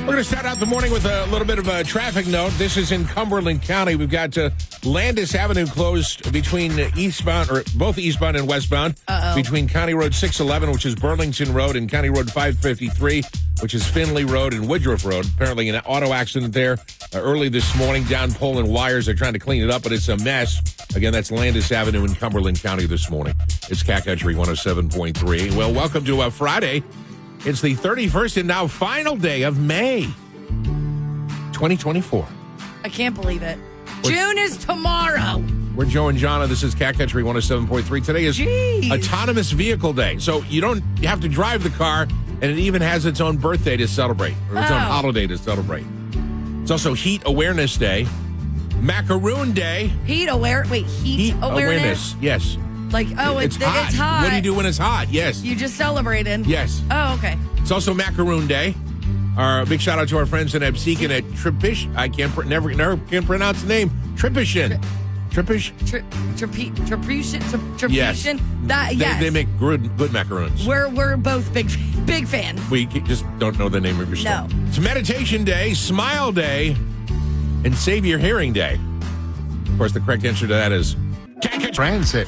We're going to start out the morning with a little bit of a traffic note. This is in Cumberland County. We've got Landis Avenue closed between both eastbound and westbound. Between County Road 611, which is Burlington Road, and County Road 553, which is Finley Road and Woodruff Road. Apparently an auto accident there early this morning. Down pole and wires. They're trying to clean it up, but it's a mess. Again, that's Landis Avenue in Cumberland County this morning. It's Cat Country 107.3. Well, welcome to Friday. It's the 31st and now final day of May 2024. I can't believe it. June is tomorrow. We're Joe and Jahna. This is Cat Country 107.3. Today is Autonomous Vehicle Day. So you have to drive the car, and it even has its own birthday to celebrate, or its own holiday to celebrate. It's also Heat Awareness Day, Macaroon Day. Heat awareness? Yes. Like, it's hot. What do you do when it's hot? Yes. You just celebrated. Yes. Oh, okay. It's also Macaroon Day. Our big shout out to our friends in Absecon at Tripish. I never can pronounce the name. Tripishin. Tripishin. Yes. They make good macaroons. We're both big fans. We just don't know the name of your store. No. It's Meditation Day, Smile Day, and Save Your Hearing Day. Of course, the correct answer to that is Transit.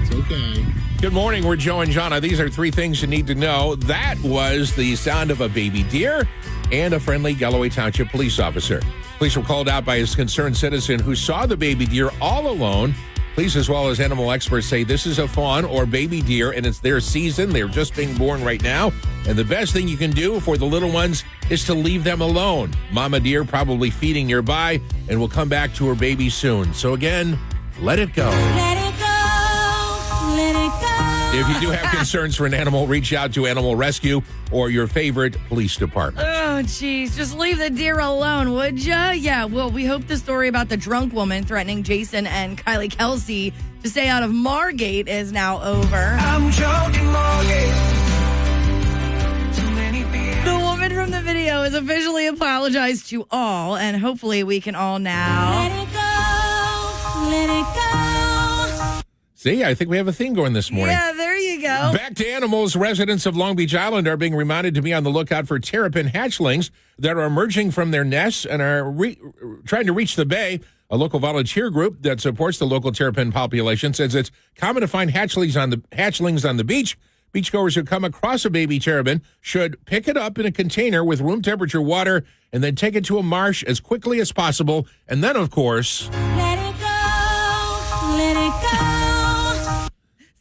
It's okay. Good morning. We're Joe and Jahna. These are three things you need to know. That was the sound of a baby deer and a friendly Galloway Township police officer. Police were called out by a concerned citizen who saw the baby deer all alone. Police, as well as animal experts, say this is a fawn or baby deer, and it's their season. They're just being born right now. And the best thing you can do for the little ones is to leave them alone. Mama deer probably feeding nearby and will come back to her baby soon. So again, let it go. Let it go. Let it go. If you do have concerns for an animal, reach out to Animal Rescue or your favorite police department. Oh, geez. Just leave the deer alone, would ya? Yeah, well, we hope the story about the drunk woman threatening Jason and Kylie Kelsey to stay out of Margate is now over. I'm joking, Margate. The woman from the video has officially apologized to all, and hopefully we can all now Let it go. Let it go. See, I think we have a theme going this morning. Yeah, there you go. Back to animals. Residents of Long Beach Island are being reminded to be on the lookout for terrapin hatchlings that are emerging from their nests and are trying to reach the bay. A local volunteer group that supports the local terrapin population says it's common to find hatchlings on the beach. Beachgoers who come across a baby terrapin should pick it up in a container with room temperature water and then take it to a marsh as quickly as possible. And then, of course, Let it go. Let it go.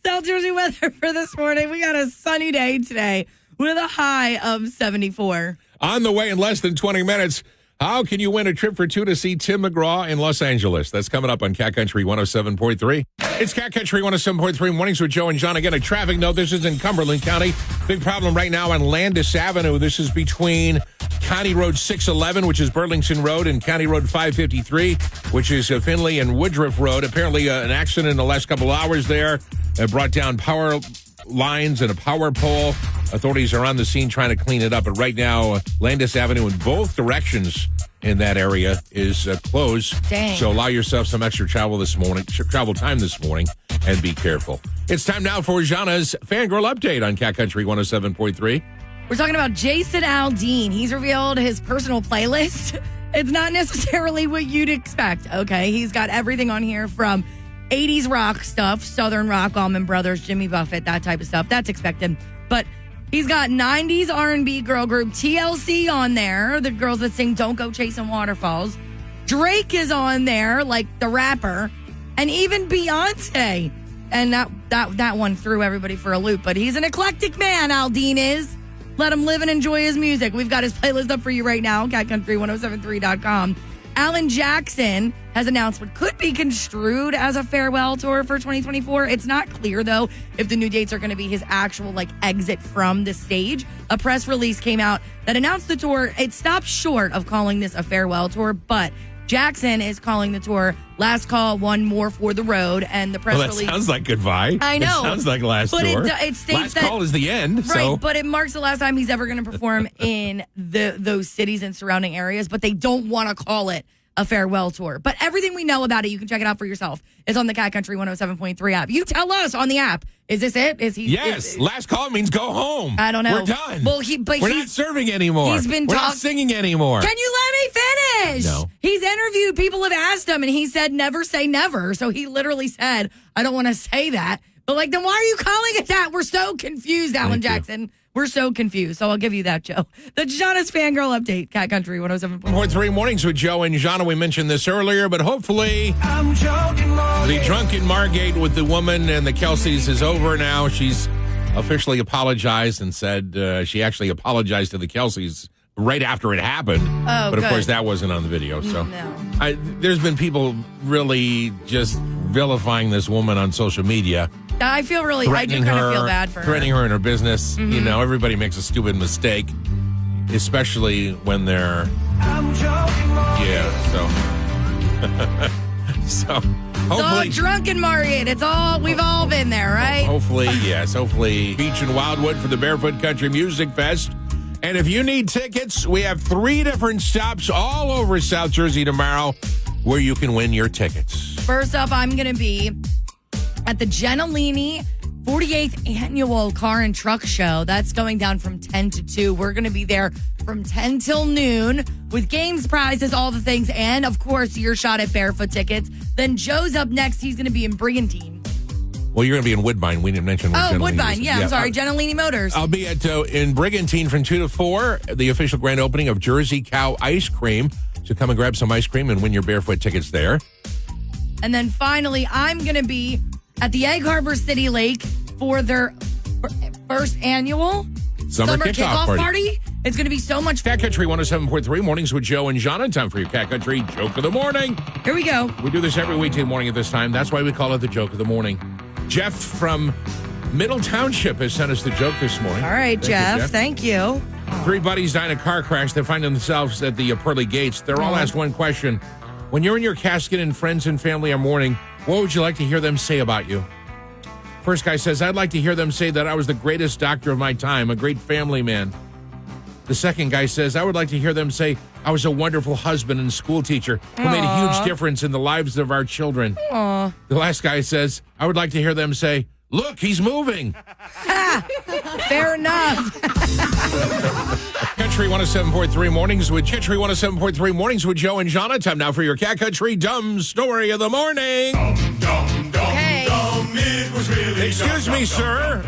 South Jersey weather for this morning. We got a sunny day today with a high of 74. on the way in less than 20 minutes. How can you win a trip for two to see Tim McGraw in Los Angeles? That's coming up on Cat Country 107.3. It's Cat Country 107.3 mornings with Joe and John. Again, a traffic note. This is in Cumberland County. Big problem right now on Landis Avenue. This is between County Road 611, which is Burlington Road, and County Road 553, which is Finley and Woodruff Road. Apparently, an accident in the last couple hours there brought down power lines and a power pole. Authorities are on the scene trying to clean it up. But right now, Landis Avenue in both directions in that area is closed. Dang. So allow yourself some extra travel time this morning, and be careful. It's time now for Jahna's Fangirl Update on Cat Country 107.3. We're talking about Jason Aldean. He's revealed his personal playlist. It's not necessarily what you'd expect, okay? He's got everything on here from 80s rock stuff, Southern rock, Allman Brothers, Jimmy Buffett, that type of stuff. That's expected. But he's got 90s R&B girl group TLC on there, the girls that sing Don't Go Chasing Waterfalls. Drake is on there, like the rapper, and even Beyonce. And that one threw everybody for a loop. But he's an eclectic man, Aldean is. Let him live and enjoy his music. We've got his playlist up for you right now, catcountry1073.com. Alan Jackson has announced what could be construed as a farewell tour for 2024. It's not clear, though, if the new dates are going to be his actual, exit from the stage. A press release came out that announced the tour. It stopped short of calling this a farewell tour, but Jackson is calling the tour Last Call, One More for the Road, and the press release... That sounds like goodbye. I know. It sounds like last but tour. It states last that, call is the end. Right, so. But it marks the last time he's ever going to perform in those cities and surrounding areas, but they don't want to call it a farewell tour. But everything we know about it, you can check it out for yourself. It's on the Cat Country 107.3 app. You tell us on the app. Is this it? Is he? Yes. Last call means go home. I don't know. We're done. Well, we're not serving anymore. We're not singing anymore. Can you let me finish? No. He's interviewed. People have asked him, and he said, never say never. So he literally said, I don't want to say that. But then why are you calling it that? We're so confused, Alan Jackson. We're so confused. So I'll give you that, Joe. The Jahna's Fangirl Update, Cat Country 107.3 mornings with Joe and Jahna. We mentioned this earlier, but hopefully the drunken Margate with the woman and the Kelseys is over now. She's officially apologized and said she actually apologized to the Kelseys right after it happened. Oh, but of good. course, that wasn't on the video. So No. There's been people really just vilifying this woman on social media. I feel I do kind of feel bad for her. Threatening her in her business. You know, everybody makes a stupid mistake, especially when they're, so hopefully. It's all drunken Marriott. We've all been there, right? Hopefully, yes. Hopefully, Beach and Wildwood for the Barefoot Country Music Fest. And if you need tickets, we have 3 different stops all over South Jersey tomorrow where you can win your tickets. First up, I'm going to be at the Gentilini 48th Annual Car and Truck Show. That's going down from 10 to 2. We're going to be there from 10 till noon with games, prizes, all the things, and, of course, your shot at Barefoot tickets. Then Joe's up next. He's going to be in Brigantine. Well, you're going to be in Woodbine. We didn't mention where Gentilini Woodbine. is. Yeah, I'm sorry. Gentilini Motors. I'll be at in Brigantine from 2 to 4, the official grand opening of Jersey Cow Ice Cream. So come and grab some ice cream and win your Barefoot tickets there. And then finally, I'm going to be at the Egg Harbor City Lake for their first annual Summer kickoff party. It's going to be so much fun. Cat Country 107.3 mornings with Joe and Jahna. Time for your Cat Country Joke of the Morning. Here we go. We do this every weekday morning at this time. That's why we call it the Joke of the Morning. Jeff from Middle Township has sent us the joke this morning. All right, Jeff. Thank you. 3 buddies die in a car crash. They find themselves at the pearly gates. They're all asked one question. When you're in your casket and friends and family are mourning, what would you like to hear them say about you? First guy says, I'd like to hear them say that I was the greatest doctor of my time, a great family man. The second guy says, I would like to hear them say I was a wonderful husband and school teacher who made a huge difference in the lives of our children. Aww. The last guy says, I would like to hear them say, look, he's moving. Fair enough. Country 107.3 mornings with Country 107.3 mornings with Joe and Jahna. Time now for your Cat Country Dumb Story of the Morning. Okay. Excuse me, sir.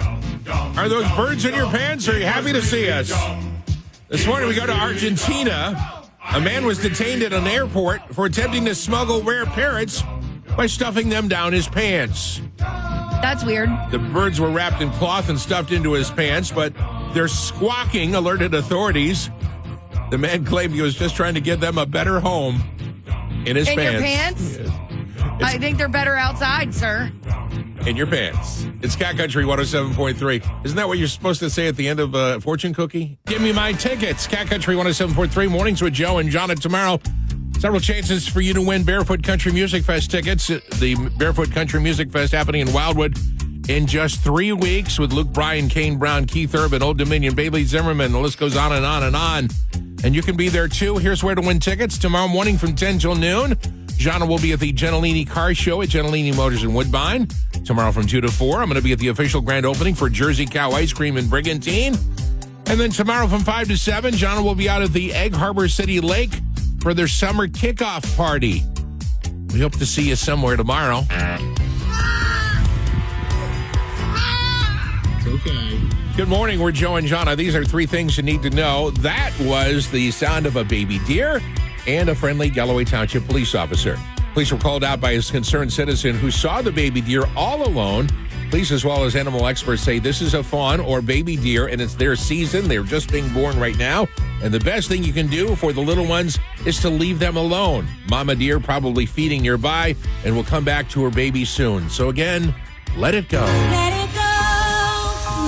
Are those birds in your pants? Are you happy to see us? This morning we go to Argentina. A man was detained at an airport for attempting to smuggle rare parrots by stuffing them down his pants. That's weird. The birds were wrapped in cloth and stuffed into his pants, but their squawking alerted authorities. The man claimed he was just trying to give them a better home in his pants. In your pants? Yes. I think they're better outside, sir. In your pants. It's Cat Country 107.3. Isn't that what you're supposed to say at the end of a fortune cookie? Give me my tickets. Cat Country 107.3 mornings with Joe and Jahna tomorrow. Several chances for you to win Barefoot Country Music Fest tickets. The Barefoot Country Music Fest happening in Wildwood in just 3 weeks with Luke Bryan, Kane Brown, Keith Urban, Old Dominion, Bailey Zimmerman. The list goes on and on and on. And you can be there too. Here's where to win tickets. Tomorrow morning from 10 till noon. Jahna will be at the Gentilini Car Show at Gentilini Motors in Woodbine. Tomorrow from 2 to 4, I'm going to be at the official grand opening for Jersey Cow Ice Cream in Brigantine. And then tomorrow from 5 to 7, Jahna will be out at the Egg Harbor City Lake for their summer kickoff party. We hope to see you somewhere tomorrow. It's okay. Good morning, we're Joe and Jahna. These are 3 things you need to know. That was the sound of a baby deer and a friendly Galloway Township police officer. Police were called out by a concerned citizen who saw the baby deer all alone. Police, as well as animal experts, say this is a fawn or baby deer, and it's their season. They're just being born right now. And the best thing you can do for the little ones is to leave them alone. Mama deer probably feeding nearby and will come back to her baby soon. So again, let it go. Let it go.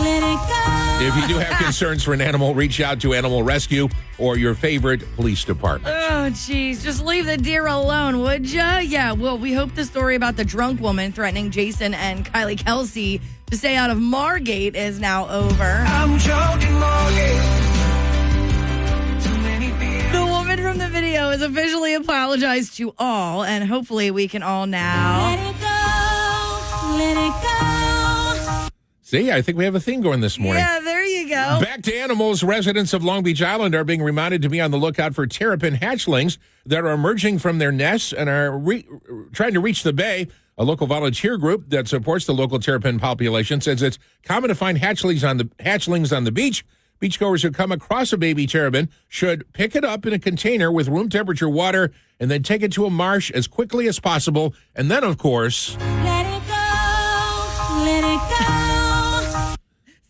Let it go. If you do have concerns for an animal, reach out to Animal Rescue or your favorite police department. Oh, geez. Just leave the deer alone, would ya? Yeah, well, we hope the story about the drunk woman threatening Jason and Kylie Kelsey to stay out of Margate is now over. I'm joking, Margate. Too many beers. The woman from the video has officially apologized to all, and hopefully we can all now. Let it go, let it go. See, I think we have a theme going this morning. Yeah, there you go. Back to animals. Residents of Long Beach Island are being reminded to be on the lookout for terrapin hatchlings that are emerging from their nests and are trying to reach the bay. A local volunteer group that supports the local terrapin population says it's common to find hatchlings on the beach. Beachgoers who come across a baby terrapin should pick it up in a container with room temperature water and then take it to a marsh as quickly as possible. And then, of course, Let it go, let it go.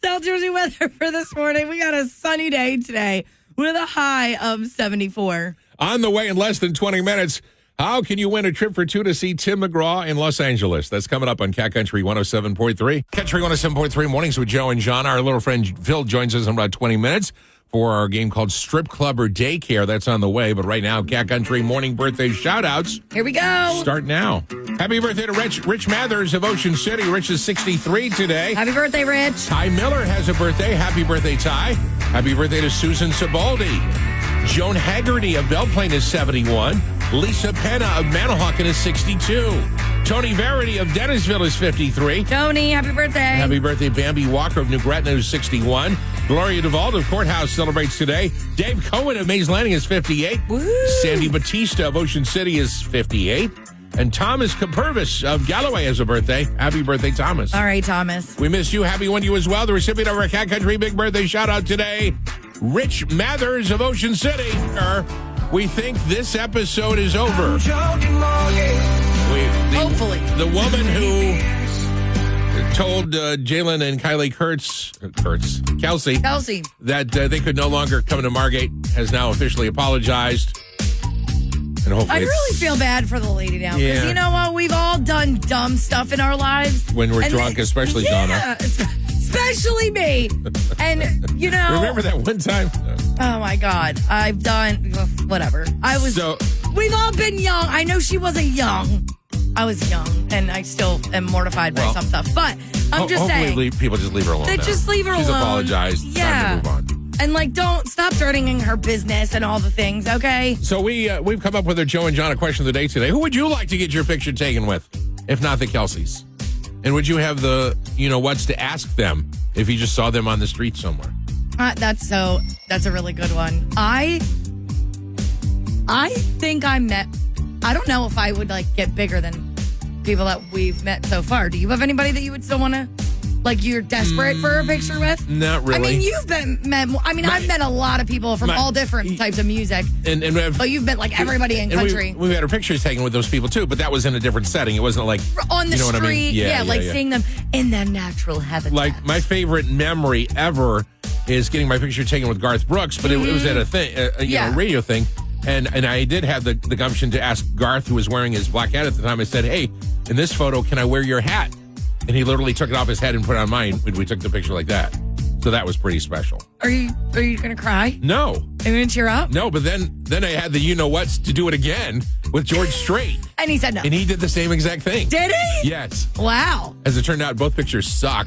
South Jersey weather for this morning. We got a sunny day today with a high of 74. on the way in less than 20 minutes. How can you win a trip for two to see Tim McGraw in Los Angeles? That's coming up on Cat Country 107.3. Country 107.3 mornings with Joe and Jahna. Our little friend Phil joins us in about 20 minutes for our game called Strip Club or Daycare. That's on the way. But right now, Cat Country morning birthday shout-outs. Here we go. Start now. Happy birthday to Rich Mathers of Ocean City. Rich is 63 today. Happy birthday, Rich. Ty Miller has a birthday. Happy birthday, Ty. Happy birthday to Susan Sibaldi. Joan Haggerty of Belle Plaine is 71. Lisa Penna of Manahawkin is 62. Tony Verity of Dennisville is 53. Tony, happy birthday. Happy birthday, Bambi Walker of New Gretna is 61. Gloria DeValdo of Courthouse celebrates today. Dave Cohen of Mays Landing is 58. Woo. Sandy Batista of Ocean City is 58. And Thomas Kapurvis of Galloway has a birthday. Happy birthday, Thomas. All right, Thomas. We miss you. Happy one to you as well. The recipient of our Cat Country Big Birthday shout out today, Rich Mathers of Ocean City. We think this episode is over. Hopefully. The woman who told Jalen and Kylie Kelsey, that they could no longer come to Margate has now officially apologized. And hopefully I really feel bad for the lady now. Because Yeah. you know what? We've all done dumb stuff in our lives. when we're And drunk, especially yeah, especially me. And, you know. Jonna. Remember that one time? Oh, my God. I've done whatever. We've all been young. I know she wasn't young. I was young, and I still am mortified by some stuff. But I'm just saying. Hopefully people just leave her alone. They now. just leave her She's alone. apologized. Yeah. Time to move on. And, don't stop threatening her business and all the things, okay? So we've come up with a Joe and Jonna question of the day today. Who would you like to get your picture taken with, if not the Kelseys? And would you have the, what's to ask them if you just saw them on the street somewhere? That's a really good one. I think I don't know if I would get bigger than people that we've met so far. Do you have anybody that you would still want to, you're desperate for a picture with? Not really. I mean, you've met more. I've met a lot of people from all different types of music. But you've met everybody in country. We've had our pictures taken with those people too, but that was in a different setting. It wasn't on the you know street. what I mean? Yeah, seeing them in their natural habitat. My favorite memory ever is getting my picture taken with Garth Brooks, but it was at a thing, a radio thing. And I did have the gumption to ask Garth, who was wearing his black hat at the time. I said, "Hey, in this photo, can I wear your hat?" And he literally took it off his head and put it on mine when we took the picture like that. So that was pretty special. Are you gonna cry? No. Are you gonna tear up? No, but then I had the you-know-whats to do it again with George Strait. And he said no. And he did the same exact thing. Did he? Yes. Wow. As it turned out, both pictures suck.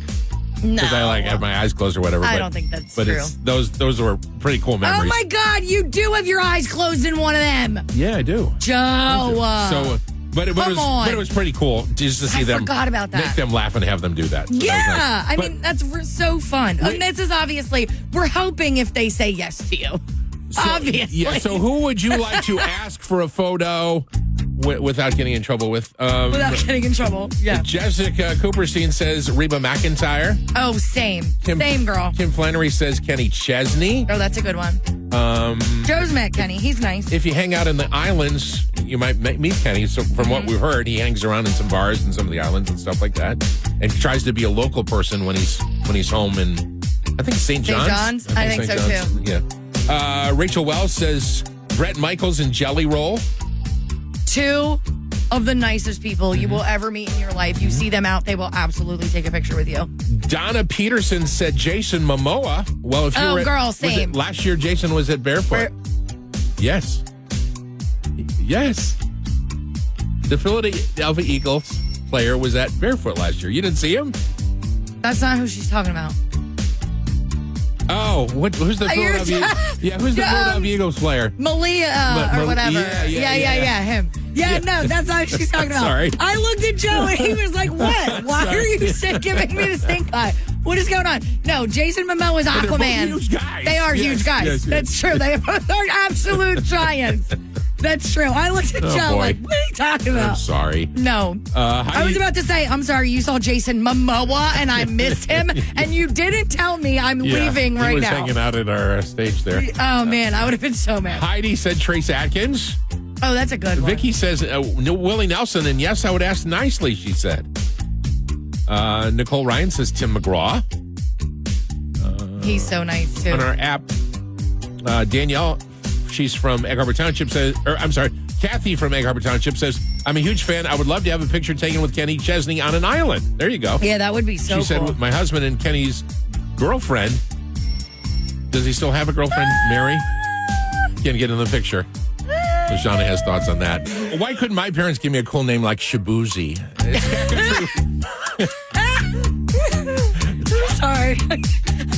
No. Because I have my eyes closed or whatever. I don't think that's but true. Those were pretty cool memories. Oh my God, you do have your eyes closed in one of them. Yeah, I do. Joe. But it was pretty cool just to see them. I forgot about that. Make them laugh and have them do that. So Yeah, that was nice. I mean, that's so fun. And this is obviously, we're hoping if they say yes to you. Obviously. Yeah, so who would you like to ask for a photo without getting in trouble with? Without getting in trouble. Yeah. Jessica Cooperstein says Reba McEntire. Oh, same. Same girl. Kim Flannery says Kenny Chesney. Oh, that's a good one. Joe's met Kenny. He's nice. If you hang out in the islands, you might meet Kenny. So from what we've heard, he hangs around in some bars in some of the islands and stuff like that, and tries to be a local person when he's home in, I think, St. John's. I think so too. Yeah. Rachel Wells says Brett Michaels and Jelly Roll. Two of the nicest people you will ever meet in your life. You see them out, they will absolutely take a picture with you. Donna Peterson said Jason Momoa. Well, if you were girl, same. Last year, Jason was at Barefoot. Yes. The Philadelphia Eagles player was at Barefoot last year. You didn't see him? That's not who she's talking about. Oh, who's the Philadelphia? Who's the Philadelphia Eagles player? Malia or whatever. Yeah, Him. Yeah, no, that's not what she's talking about. Sorry. I looked at Joe and he was like, what? Why are you giving me the stink eye? What is going on? No, Jason Momoa is They're both Aquaman. huge guys. They are Yes, huge guys. yes. That's true. They are absolute giants. That's true. I looked at Joe boy. like, what are you talking about? I'm sorry. No. I was about to say, I'm sorry, you saw Jason Momoa and I missed him, and you didn't tell me I'm leaving right now. He was hanging out at our stage there. Oh, man, I would have been so mad. Heidi said Trace Atkins. Oh, that's a good one. Vicky says Willie Nelson, and yes, I would ask nicely, she said. Nicole Ryan says Tim McGraw. He's so nice, too. On our app, Danielle, she's from Egg Harbor Township, Kathy from Egg Harbor Township says, I'm a huge fan. I would love to have a picture taken with Kenny Chesney on an island. There you go. Yeah, that would be so cool. She said, with my husband and Kenny's girlfriend. Does he still have a girlfriend, Mary? Can't get in the picture. Jahna has thoughts on that. Why couldn't my parents give me a cool name like Shabuzi? Sorry. I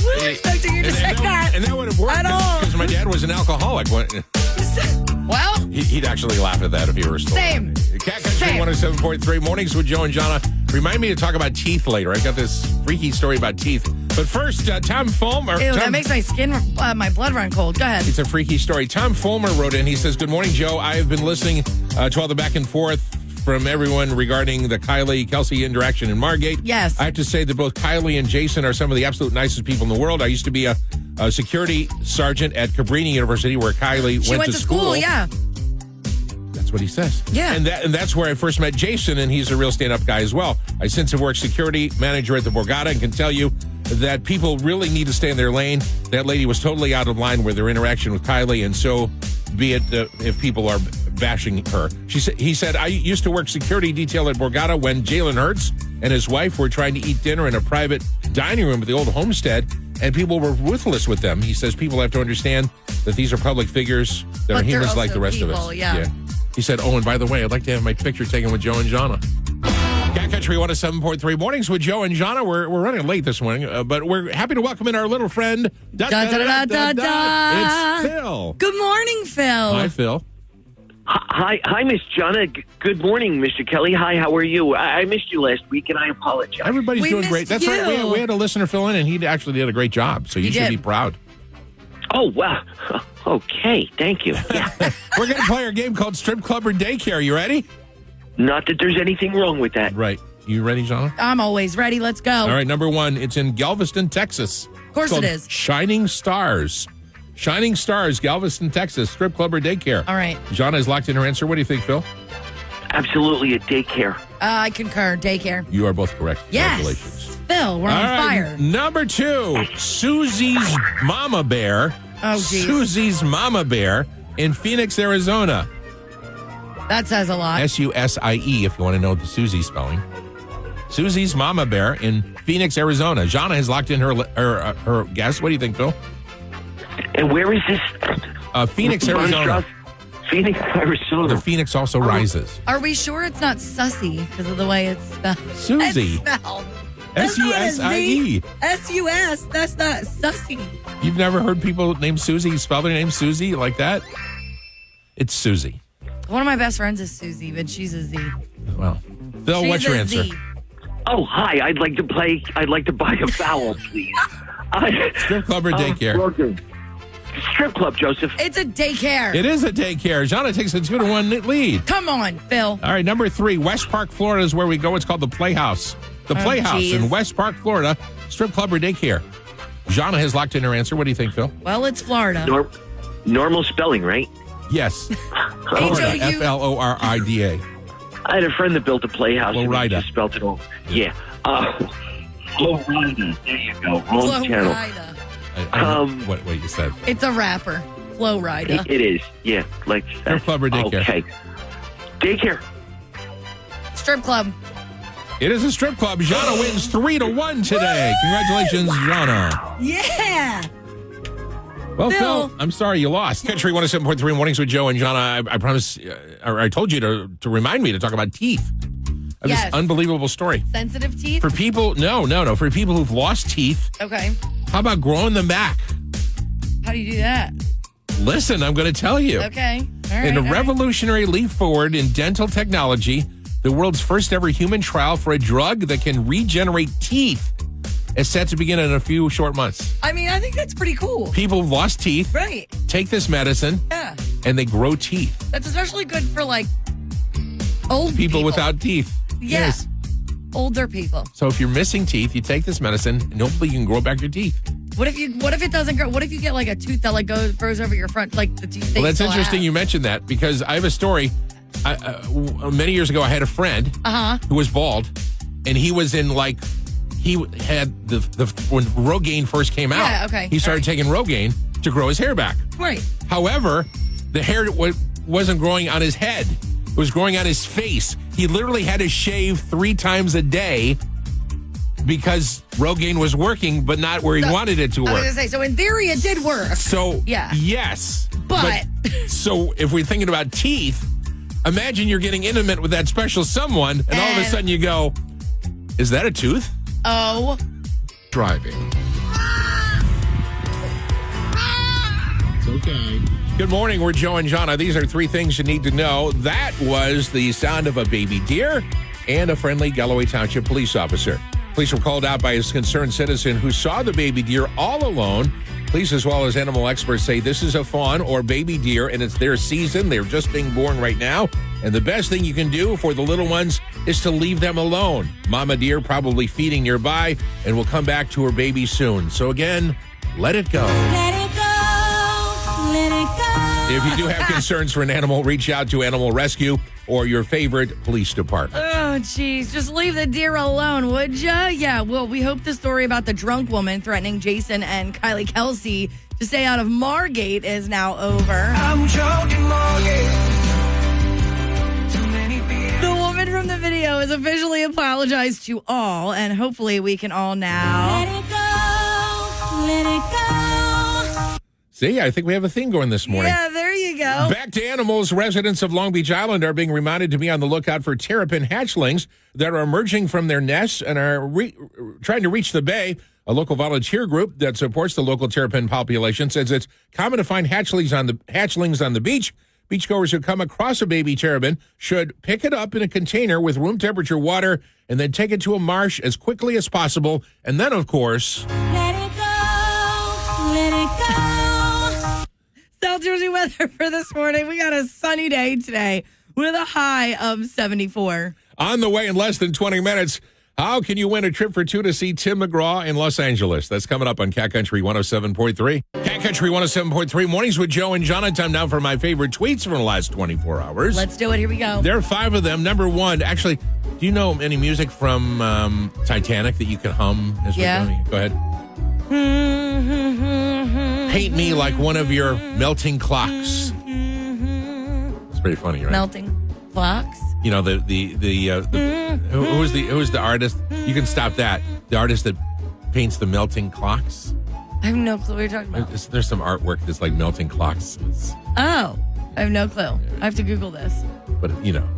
wasn't expecting you to say that. And that would have worked At all. because my dad was an alcoholic. Well, He'd actually laugh at that if he were still. Same. Cat Country 107.3 Mornings with Joe and Jahna. Remind me to talk about teeth later. I got this freaky story about teeth. But first, Tom Fulmer. That makes my skin, my blood run cold. Go ahead. It's a freaky story. Tom Fulmer wrote in. He says, good morning, Joe. I have been listening to all the back and forth from everyone regarding the Kylie-Kelsey interaction in Margate. Yes. I have to say that both Kylie and Jason are some of the absolute nicest people in the world. I used to be a security sergeant at Cabrini University where Kylie She went to school, yeah. That's what he says. Yeah. And that's where I first met Jason, and he's a real stand-up guy as well. I since have worked security manager at the Borgata and can tell you that people really need to stay in their lane. That lady was totally out of line with their interaction with Kylie, and so be it if people are bashing her. He said, I used to work security detail at Borgata when Jalen Hurts and his wife were trying to eat dinner in a private dining room at the old homestead, and people were ruthless with them. He says people have to understand that these are public figures that are humans like the rest of us. Yeah. He said, oh, and by the way, I'd like to have my picture taken with Joe and Jahna. Cat Country 107.3 Mornings with Joe and Jahna. We're running late this morning, but we're happy to welcome in our little friend. It's Phil. Good morning, Phil. Hi, Phil. Hi, Miss Jahna. Good morning, Mr. Kelly. Hi, how are you? I missed you last week, and I apologize. Everybody's We doing missed great. That's you. right. We had a listener fill in, and he actually did a great job, so you should be proud. Oh, wow. Okay, thank you. Yeah. We're going to play our game called Strip Club or Daycare. You ready? Not that there's anything wrong with that. Right. You ready, Jahna? I'm always ready. Let's go. All right, number one. It's in Galveston, Texas. Of course it is. Shining Stars. Shining Stars, Galveston, Texas. Strip Club or Daycare. All right. Jahna has locked in her answer. What do you think, Phil? Absolutely a daycare. I concur. Daycare. You are both correct. Yes. Congratulations. Phil, we're on All right, fire. Number two, Susie's Mama Bear. Oh, geez. Susie's Mama Bear in Phoenix, Arizona. That says a lot. Susie, if you want to know the Susie spelling. Susie's Mama Bear in Phoenix, Arizona. Jahna has locked in her guess. What do you think, Phil? And where is this? Phoenix, Arizona. Phoenix, Arizona. The Phoenix also rises. Are we sure it's not sussy because of the way it's spelled? Susie. It's spelled. That's not a Z. Susie. S-U-S. That's not sussy. You've never heard people named Susie spell their name Susie like that? It's Susie. One of my best friends is Susie, but she's a Z. Well, Phil, She's what's your a answer? Z. Oh, hi. I'd like to buy a vowel, please. Strip club or daycare? Okay. Strip club, Joseph. It's a daycare. It is a daycare. Jahna takes a 2-1 lead. Come on, Phil. All right, number three, West Park, Florida is where we go. It's called the Playhouse. The Playhouse geez. in West Park, Florida. Strip club or daycare? Jahna has locked in her answer. What do you think, Phil? Well, it's Florida. Normal spelling, right? Yes. Florida, H-O-U. Florida. I had a friend that built a playhouse and Florida. he just spelled it all. Yeah. Florida. There you go. Wrong channel. Florida. I don't know what you said. It's a rapper. Florida. It is. Yeah. Like Strip club or daycare? Okay. Daycare. Strip club. It is a strip club. Jahna wins 3-1 today. Congratulations, Jahna. Yeah. Well, Phil. Phil, I'm sorry you lost. Country 107.3 Mornings with Joe and Jahna. I promise, I told you to remind me to talk about teeth. Yes. This unbelievable story. Sensitive teeth? For people, no. For people who've lost teeth, Okay. How about growing them back? How do you do that? Listen, I'm going to tell you. Okay. All right. In a all right. revolutionary leap forward in dental technology, the world's first ever human trial for a drug that can regenerate teeth is set to begin in a few short months. I mean, I think that's pretty cool. People who've lost teeth Right. take this medicine Yeah. and they grow teeth. That's especially good for like old People without teeth. Yeah. Yes. Older people. So if you're missing teeth, you take this medicine and hopefully you can grow back your teeth. What if it doesn't grow? What if you get like a tooth that like grows over your front, like the tooth? Well, that's interesting you mentioned that because I have a story. Many years ago, I had a friend who was bald, and he was in he had the when Rogaine first came out. Yeah, okay. He started taking Rogaine to grow his hair back. Right. However, the hair wasn't growing on his head; it was growing on his face. He literally had to shave 3 times a day because Rogaine was working, but not where he wanted it to I was work. gonna say, so in theory, it did work. So Yeah. yes, But- so if we're thinking about teeth, imagine you're getting intimate with that special someone, and all of a And- sudden you go, "Is that a tooth?" Oh, Driving. It's okay. Good morning. We're Joe and Jahna. These are 3 things you need to know. That was the sound of a baby deer and a friendly Galloway Township police officer. Police were called out by a concerned citizen who saw the baby deer all alone. Police, as well as animal experts, say this is a fawn or baby deer, and it's their season. They're just being born right now. And the best thing you can do for the little ones is to leave them alone. Mama deer probably feeding nearby and will come back to her baby soon. So again, let it go. Let it go. Let it go. If you do have concerns for an animal, reach out to Animal Rescue or your favorite police department. oh, geez. Just leave the deer alone, would ya? Yeah, well, we hope the story about the drunk woman threatening Jason and Kylie Kelsey to stay out of Margate is now over. I'm joking, Margate. Too many beers. The woman from the video has officially apologized to all, and hopefully we can all now. Let it go. Let it go. See, I think we have a theme going this morning. Yeah, there you go. Back to animals. Residents of Long Beach Island are being reminded to be on the lookout for terrapin hatchlings that are emerging from their nests and are trying to reach the bay. A local volunteer group that supports the local terrapin population says it's common to find hatchlings on the beach. Beachgoers who come across a baby terrapin should pick it up in a container with room temperature water and then take it to a marsh as quickly as possible. And then, of course, Let it go. Let it go. South Jersey weather for this morning. We got a sunny day today with a high of 74. on the way in less than 20 minutes. How can you win a trip for 2 to see Tim McGraw in Los Angeles? That's coming up on Cat Country 107.3. Cat Country 107.3, mornings with Joe and Jahna. Time now for my favorite tweets from the last 24 hours. Let's do it. Here we go. There are 5 of them. Number 1, actually, do you know any music from Titanic that you can hum as we're Yeah. going? Go ahead. Paint me like one of your melting clocks. It's pretty funny, right? Melting clocks. You know, who's the artist? You can stop that. The artist that paints the melting clocks. I have no clue what you're talking about. There's some artwork that's like melting clocks. Oh, I have no clue. I have to Google this. But, you know.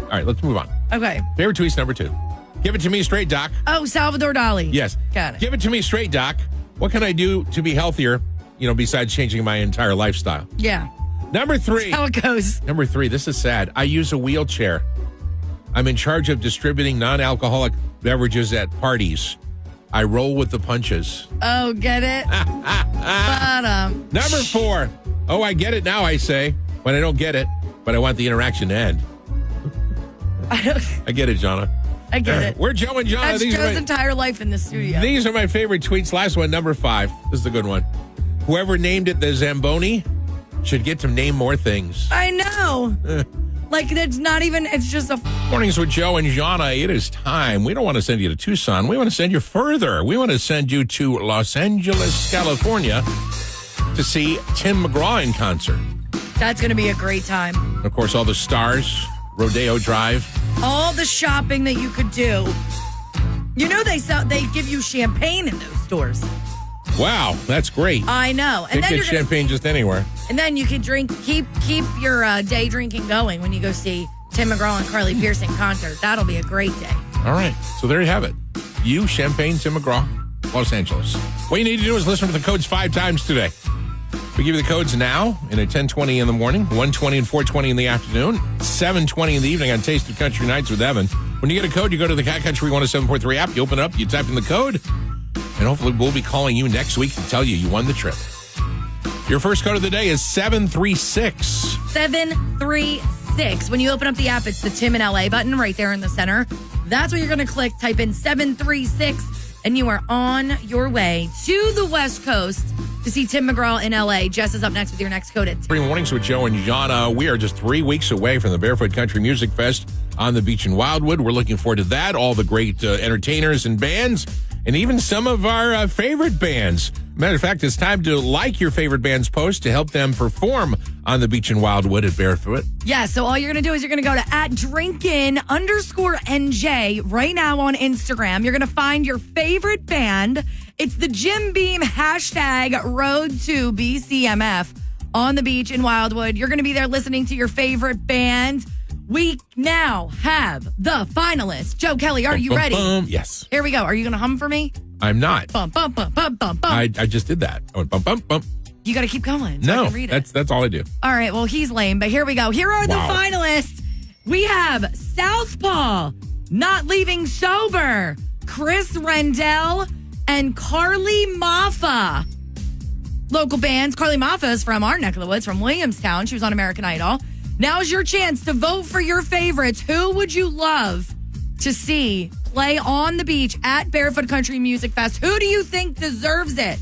All right, let's move on. Okay. Favorite tweets number 2. Give it to me straight, Doc. Oh, Salvador Dali. Yes. Got it. Give it to me straight, Doc. What can I do to be healthier, besides changing my entire lifestyle? Yeah. Number 3. How it goes. Number 3, this is sad. I use a wheelchair. I'm in charge of distributing non-alcoholic beverages at parties. I roll with the punches. Oh, get it? Number 4. Oh, I get it now, I say. But I don't get it. But I want the interaction to end. I get it, Jahna. I get it. We're Joe and Jahna. That's Joe's entire life in the studio. These are my favorite tweets. Last one, number 5. This is a good one. Whoever named it the Zamboni should get to name more things. I know. Like, it's not even, it's just a... Mornings with Joe and Jahna. It is time. We don't want to send you to Tucson. We want to send you further. We want to send you to Los Angeles, California to see Tim McGraw in concert. That's going to be a great time. And of course, all the stars, Rodeo Drive. All the shopping that you could do. You know they give you champagne in those stores. Wow, that's great. I know. You can get champagne just anywhere. And then you can keep your day drinking going when you go see Tim McGraw and Carly Pearson concert. That'll be a great day. All right, so there you have it. You, champagne, Tim McGraw. Los Angeles. What you need to do is listen to the codes 5 times today. We give you the codes now and at 10:20 in the morning, 1:20 and 4:20 in the afternoon, 7:20 in the evening on Taste of Country Nights with Evan. When you get a code, you go to the Cat Country 107.3 app, you open it up, you type in the code, and hopefully we'll be calling you next week to tell you won the trip. Your first code of the day is 736. 736. When you open up the app, it's the Tim in LA button right there in the center. That's what you're going to click. Type in 736, and you are on your way to the West Coast to see Tim McGraw in LA. Jess is up next with your next code at 10. 3 mornings with Joe and Jahna. We are just 3 weeks away from the Barefoot Country Music Fest on the beach in Wildwood. We're looking forward to that. All the great entertainers and bands, and even some of our favorite bands. Matter of fact, it's time to like your favorite band's post to help them perform on the beach in Wildwood at Barefoot. Yeah, so all you're going to do is you're going to go to @drinkin_NJ right now on Instagram. You're going to find your favorite band. It's the Jim Beam #Road to BCMF on the beach in Wildwood. You're going to be there listening to your favorite band. We now have the finalists. Joe Kelly, are you ready? Yes. Here we go. Are you going to hum for me? I'm not. Bum, bum, bum, bum, bum, bum. I just did that. I went bump, bump, bump. You got to keep going so I No, can read it. that's all I do. All right, well, he's lame, but here we go. Here are the finalists. We have Southpaw, Not Leaving Sober, Chris Rendell, and Carly Maffa. Local bands. Carly Maffa is from our neck of the woods, from Williamstown. She was on American Idol. Now's your chance to vote for your favorites. Who would you love to see play on the beach at Barefoot Country Music Fest? Who do you think deserves it?